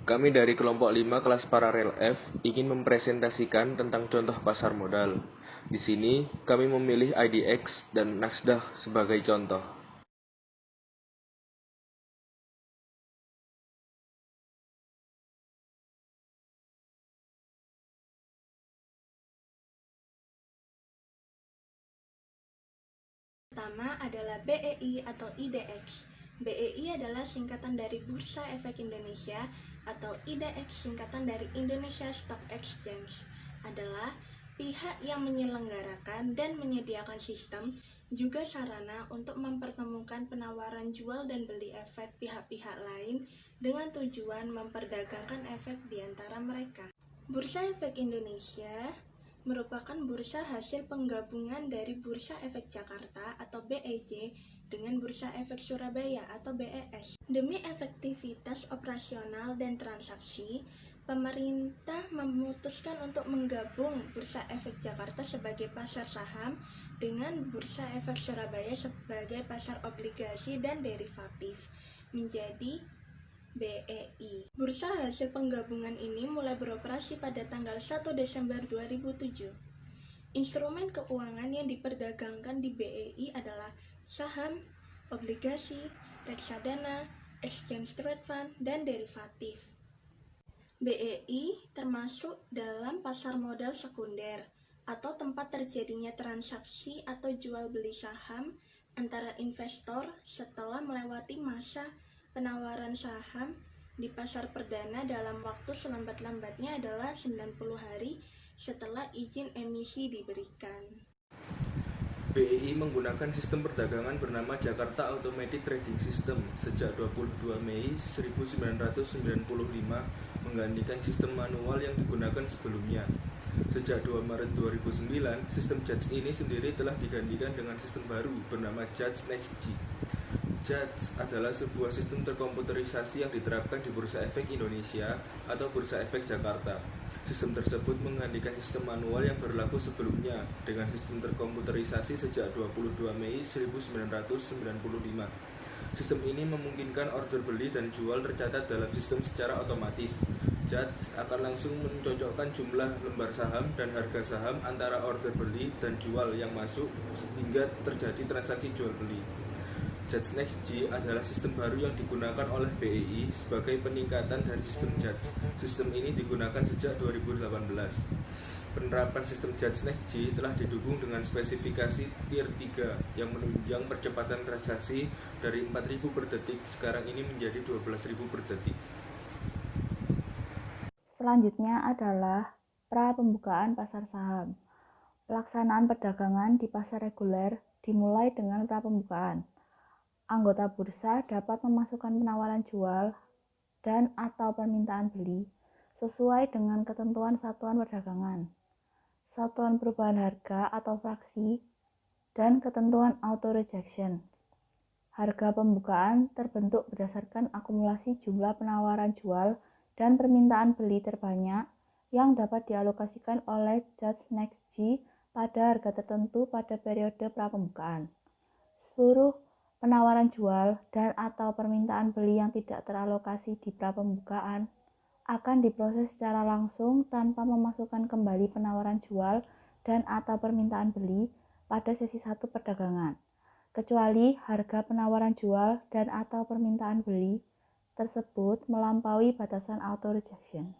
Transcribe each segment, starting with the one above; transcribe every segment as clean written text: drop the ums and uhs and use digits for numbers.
Kami dari kelompok 5 kelas Paralel F ingin mempresentasikan tentang contoh pasar modal. Di sini, kami memilih IDX dan Nasdaq sebagai contoh. Pertama adalah BEI atau IDX. BEI adalah singkatan dari Bursa Efek Indonesia atau IDX singkatan dari Indonesia Stock Exchange. Adalah pihak yang menyelenggarakan dan menyediakan sistem juga sarana untuk mempertemukan penawaran jual dan beli efek pihak-pihak lain dengan tujuan memperdagangkan efek di antara mereka. Bursa Efek Indonesia merupakan bursa hasil penggabungan dari Bursa Efek Jakarta atau BEJ dengan Bursa Efek Surabaya atau BES. Demi efektivitas operasional dan transaksi, pemerintah memutuskan untuk menggabung Bursa Efek Jakarta sebagai pasar saham dengan Bursa Efek Surabaya sebagai pasar obligasi dan derivatif menjadi BEI. Bursa hasil penggabungan ini mulai beroperasi pada tanggal 1 Desember 2007. Instrumen keuangan yang diperdagangkan di BEI adalah saham, obligasi, reksadana, exchange trade fund, dan derivatif. BEI termasuk dalam pasar modal sekunder atau tempat terjadinya transaksi atau jual beli saham antara investor setelah melewati masa penawaran saham di pasar perdana dalam waktu selambat-lambatnya adalah 90 hari setelah izin emisi diberikan. BEI menggunakan sistem perdagangan bernama Jakarta Automatic Trading System sejak 22 Mei 1995 menggantikan sistem manual yang digunakan sebelumnya. Sejak 2 Maret 2009, sistem JADS ini sendiri telah digantikan dengan sistem baru bernama JADS NextG. JADS adalah sebuah sistem terkomputerisasi yang diterapkan di Bursa Efek Indonesia atau Bursa Efek Jakarta. Sistem tersebut menggantikan sistem manual yang berlaku sebelumnya dengan sistem terkomputerisasi sejak 22 Mei 1995. Sistem ini memungkinkan order beli dan jual tercatat dalam sistem secara otomatis. JADS akan langsung mencocokkan jumlah lembar saham dan harga saham antara order beli dan jual yang masuk hingga terjadi transaksi jual beli. JADS NextG adalah sistem baru yang digunakan oleh BEI sebagai peningkatan dari sistem JADS. Sistem ini digunakan sejak 2018. Penerapan sistem JADS NextG telah didukung dengan spesifikasi Tier 3 yang menunjang percepatan transaksi dari 4.000 per detik sekarang ini menjadi 12.000 per detik. Selanjutnya adalah pra-pembukaan pasar saham. Pelaksanaan perdagangan di pasar reguler dimulai dengan pra-pembukaan. Anggota bursa dapat memasukkan penawaran jual dan atau permintaan beli sesuai dengan ketentuan satuan perdagangan, satuan perubahan harga atau fraksi, dan ketentuan auto rejection. Harga pembukaan terbentuk berdasarkan akumulasi jumlah penawaran jual dan permintaan beli terbanyak yang dapat dialokasikan oleh JADS NextG pada harga tertentu pada periode pra-pembukaan. Seluruh penawaran jual dan atau permintaan beli yang tidak teralokasi di pra-pembukaan akan diproses secara langsung tanpa memasukkan kembali penawaran jual dan atau permintaan beli pada sesi 1 perdagangan, kecuali harga penawaran jual dan atau permintaan beli tersebut melampaui batasan auto rejection.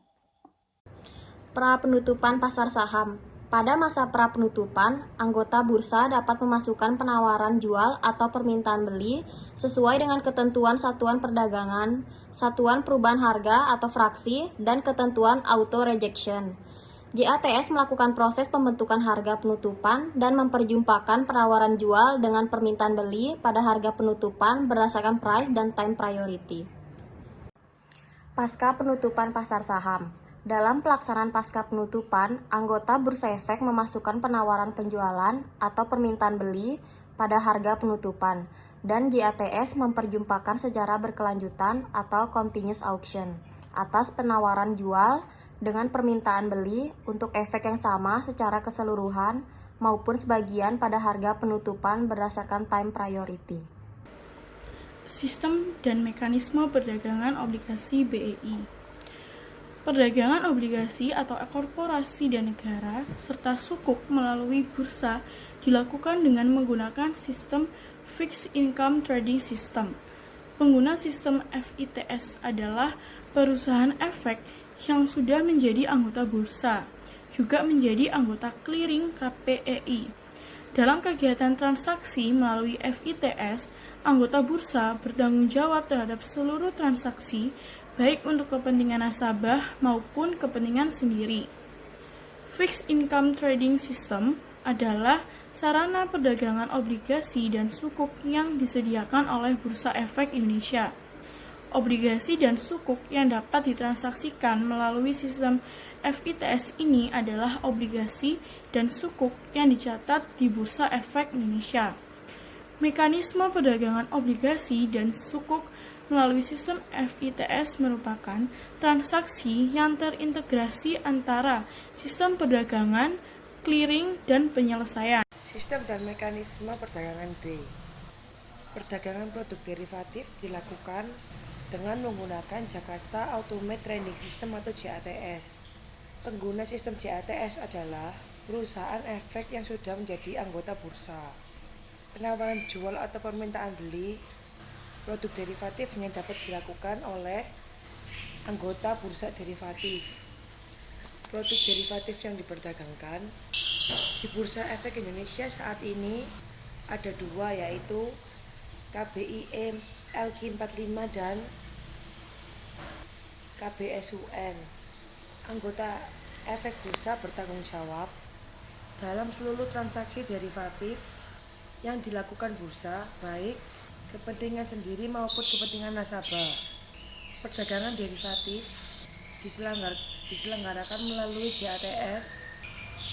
Pra-penutupan pasar saham. Pada masa pra-penutupan, anggota bursa dapat memasukkan penawaran jual atau permintaan beli sesuai dengan ketentuan satuan perdagangan, satuan perubahan harga atau fraksi, dan ketentuan auto rejection. JATS melakukan proses pembentukan harga penutupan dan memperjumpakan penawaran jual dengan permintaan beli pada harga penutupan berdasarkan price dan time priority. Pasca penutupan pasar saham. Dalam pelaksanaan pasca penutupan, anggota Bursa Efek memasukkan penawaran penjualan atau permintaan beli pada harga penutupan, dan JATS memperjumpakan secara berkelanjutan atau continuous auction atas penawaran jual dengan permintaan beli untuk efek yang sama secara keseluruhan maupun sebagian pada harga penutupan berdasarkan time priority. Sistem dan mekanisme perdagangan obligasi BEI. Perdagangan obligasi atau korporasi dan negara, serta sukuk melalui bursa dilakukan dengan menggunakan sistem Fixed Income Trading System. Pengguna sistem FITS adalah perusahaan efek yang sudah menjadi anggota bursa, juga menjadi anggota clearing KPEI. Dalam kegiatan transaksi melalui FITS, anggota bursa bertanggung jawab terhadap seluruh transaksi, baik untuk kepentingan nasabah maupun kepentingan sendiri. Fixed Income Trading System adalah sarana perdagangan obligasi dan sukuk yang disediakan oleh Bursa Efek Indonesia. Obligasi dan sukuk yang dapat ditransaksikan melalui sistem FITS ini adalah obligasi dan sukuk yang dicatat di Bursa Efek Indonesia. Mekanisme perdagangan obligasi dan sukuk melalui sistem FITS merupakan transaksi yang terintegrasi antara sistem perdagangan, clearing, dan penyelesaian. Sistem dan mekanisme perdagangan B. Perdagangan produk derivatif dilakukan dengan menggunakan Jakarta Automated Trading System atau JATS. Pengguna sistem JATS adalah perusahaan efek yang sudah menjadi anggota bursa. Penawaran jual atau permintaan beli produk derivatif yang dapat dilakukan oleh anggota bursa derivatif. Produk derivatif yang diperdagangkan di Bursa Efek Indonesia saat ini ada dua, yaitu KBIM LQ45 dan KBSUN. Anggota efek bursa bertanggung jawab dalam seluruh transaksi derivatif yang dilakukan bursa, baik kepentingan sendiri maupun kepentingan nasabah. Perdagangan derivatif diselenggarakan melalui JATS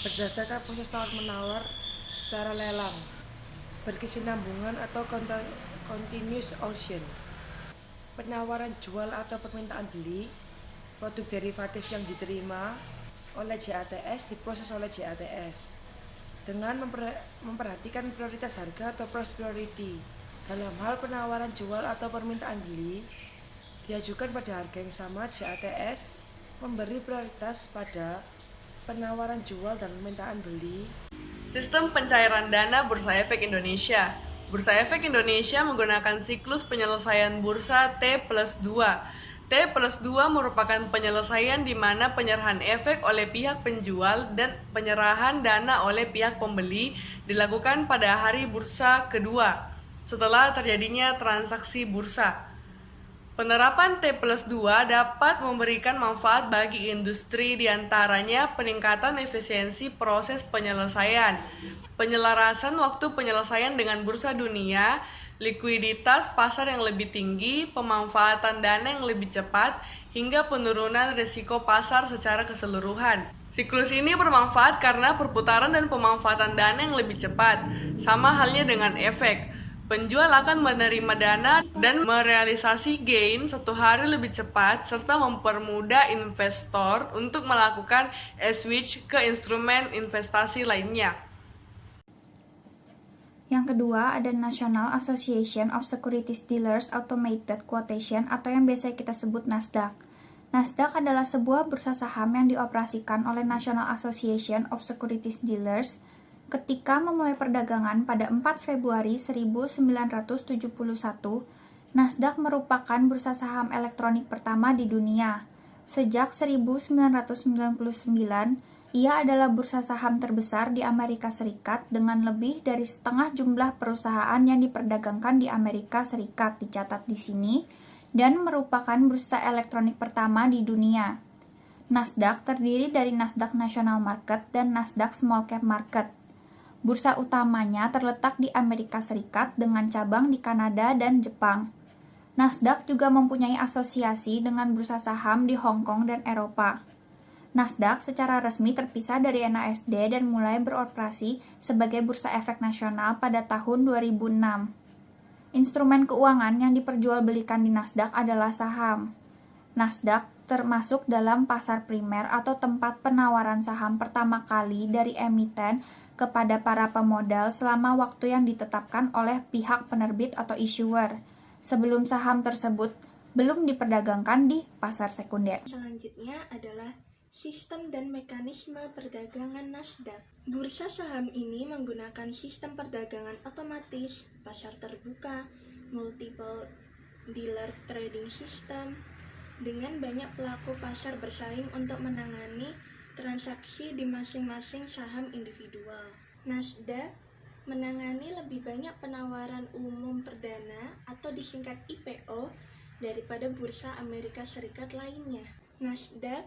berdasarkan proses tawar-menawar secara lelang, berkesinambungan atau continuous auction. Penawaran jual atau permintaan beli produk derivatif yang diterima oleh JATS diproses oleh JATS dengan memperhatikan prioritas harga atau price priority. Dalam hal penawaran jual atau permintaan beli diajukan pada harga yang sama, JATS memberi prioritas pada penawaran jual dan permintaan beli. Sistem pencairan dana Bursa Efek Indonesia. Bursa Efek Indonesia menggunakan siklus penyelesaian bursa T+2. T+2 merupakan penyelesaian di mana penyerahan efek oleh pihak penjual dan penyerahan dana oleh pihak pembeli dilakukan pada hari bursa kedua setelah terjadinya transaksi bursa. Penerapan T+2 dapat memberikan manfaat bagi industri, diantaranya peningkatan efisiensi proses penyelesaian, penyelarasan waktu penyelesaian dengan bursa dunia, likuiditas pasar yang lebih tinggi, pemanfaatan dana yang lebih cepat, hingga penurunan risiko pasar secara keseluruhan. Siklus ini bermanfaat karena perputaran dan pemanfaatan dana yang lebih cepat, sama halnya dengan efek. Penjual akan menerima dana dan merealisasi gain 1 hari lebih cepat serta mempermudah investor untuk melakukan switch ke instrumen investasi lainnya. Yang kedua ada National Association of Securities Dealers Automated Quotation atau yang biasa kita sebut Nasdaq. Nasdaq adalah sebuah bursa saham yang dioperasikan oleh National Association of Securities Dealers ketika memulai perdagangan pada 4 Februari 1971, Nasdaq merupakan bursa saham elektronik pertama di dunia. Sejak 1999, ia adalah bursa saham terbesar di Amerika Serikat dengan lebih dari setengah jumlah perusahaan yang diperdagangkan di Amerika Serikat dicatat di sini dan merupakan bursa elektronik pertama di dunia. Nasdaq terdiri dari Nasdaq National Market dan Nasdaq Small Cap Market. Bursa utamanya terletak di Amerika Serikat dengan cabang di Kanada dan Jepang. Nasdaq juga mempunyai asosiasi dengan bursa saham di Hong Kong dan Eropa. Nasdaq secara resmi terpisah dari NASD dan mulai beroperasi sebagai bursa efek nasional pada tahun 2006. Instrumen keuangan yang diperjualbelikan di Nasdaq adalah saham. Nasdaq termasuk dalam pasar primer atau tempat penawaran saham pertama kali dari emiten kepada para pemodal selama waktu yang ditetapkan oleh pihak penerbit atau issuer. Sebelum saham tersebut belum diperdagangkan di pasar sekunder. Selanjutnya adalah sistem dan mekanisme perdagangan Nasdaq. Bursa saham ini menggunakan sistem perdagangan otomatis, pasar terbuka, multiple dealer trading system, dengan banyak pelaku pasar bersaing untuk menangani transaksi di masing-masing saham individual. Nasdaq menangani lebih banyak penawaran umum perdana atau disingkat IPO daripada bursa Amerika Serikat lainnya. Nasdaq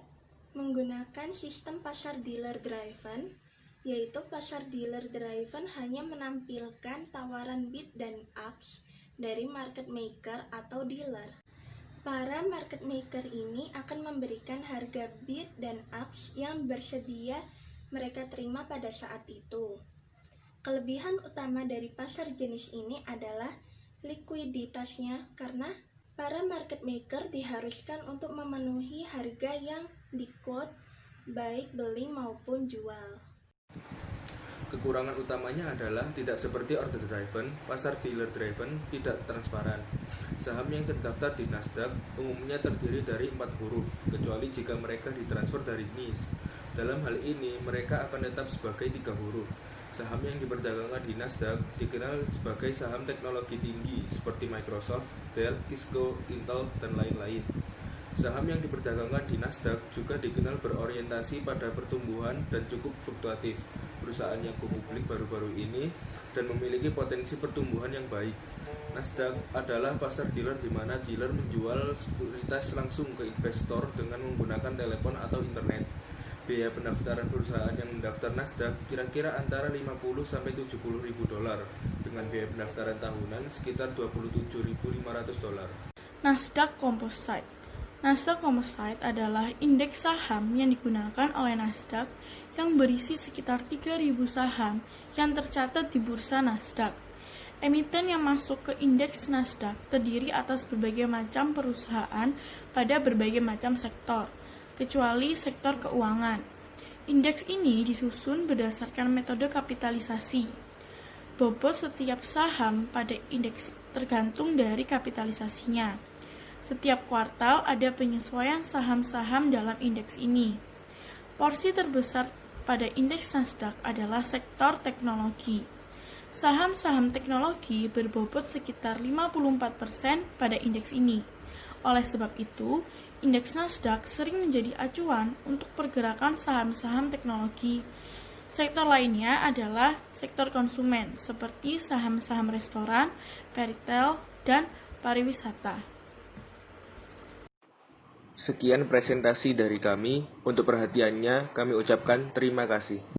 menggunakan sistem pasar dealer driven, yaitu pasar dealer driven hanya menampilkan tawaran bid dan ask dari market maker atau dealer. Para market maker ini akan memberikan harga bid dan ask yang bersedia mereka terima pada saat itu. Kelebihan utama dari pasar jenis ini adalah likuiditasnya, karena para market maker diharuskan untuk memenuhi harga yang di-quote baik beli maupun jual. Kekurangan utamanya adalah tidak seperti order driven, pasar dealer driven tidak transparan. Saham yang terdaftar di Nasdaq umumnya terdiri dari 4 huruf, kecuali jika mereka ditransfer dari NIS. Dalam hal ini, mereka akan tetap sebagai 3 huruf. Saham yang diperdagangkan di Nasdaq dikenal sebagai saham teknologi tinggi seperti Microsoft, Dell, Cisco, Intel, dan lain-lain. Saham yang diperdagangkan di Nasdaq juga dikenal berorientasi pada pertumbuhan dan cukup fluktuatif. Perusahaan yang go publik baru-baru ini dan memiliki potensi pertumbuhan yang baik. Nasdaq adalah pasar dealer di mana dealer menjual sekuritas langsung ke investor dengan menggunakan telepon atau internet. Biaya pendaftaran perusahaan yang mendaftar Nasdaq kira-kira antara 50 sampai 70 ribu dolar dengan biaya pendaftaran tahunan sekitar 27.500 dolar. Nasdaq Composite. Nasdaq Composite adalah indeks saham yang digunakan oleh Nasdaq yang berisi sekitar 3.000 saham yang tercatat di bursa Nasdaq. Emiten yang masuk ke indeks Nasdaq terdiri atas berbagai macam perusahaan pada berbagai macam sektor, kecuali sektor keuangan. Indeks ini disusun berdasarkan metode kapitalisasi. Bobot setiap saham pada indeks tergantung dari kapitalisasinya. Setiap kuartal ada penyesuaian saham-saham dalam indeks ini. Porsi terbesar pada indeks Nasdaq adalah sektor teknologi. Saham-saham teknologi berbobot sekitar 54% pada indeks ini. Oleh sebab itu, indeks Nasdaq sering menjadi acuan untuk pergerakan saham-saham teknologi. Sektor lainnya adalah sektor konsumen, seperti saham-saham restoran, retail, dan pariwisata. Sekian presentasi dari kami. Untuk perhatiannya, kami ucapkan terima kasih.